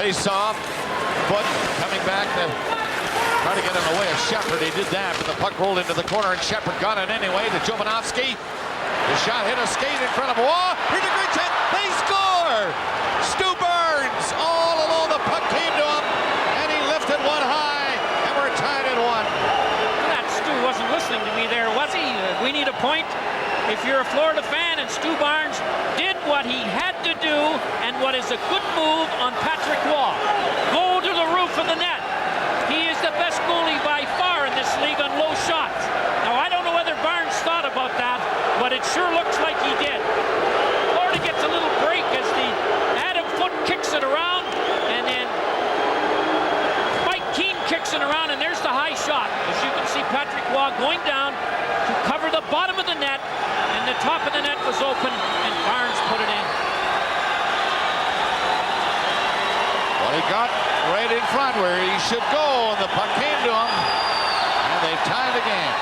face-off. Foot coming back to try to get in the way of Shepard. He did that, but the puck rolled into the corner, and Shepard got it anyway to Jovanovski. The shot hit a skate in front of Waugh. Here's a great chance. They score! Stu Barnes all alone. The puck came to him, and he lifted one high, and we're tied at 1. That Stu wasn't listening to me there, was he? We need a point. If you're a Florida fan, and Stu Barnes did what he had to do, and what is a good move on Patrick Waugh. Go to the roof of the net. He is the best goalie by far in this league on low shots. Now, I don't know whether Barnes thought about that, but it sure looks like he did. Florida gets a little break as the Adam Foote kicks it around, and then Mike Keane kicks it around, and there's the high shot. As you can see, Patrick Waugh going down to cover the bottom of the net, and the top of the net was open, and Barnes put it in. Well, he got right in front where he should go, and the puck came to him, and they tied the game.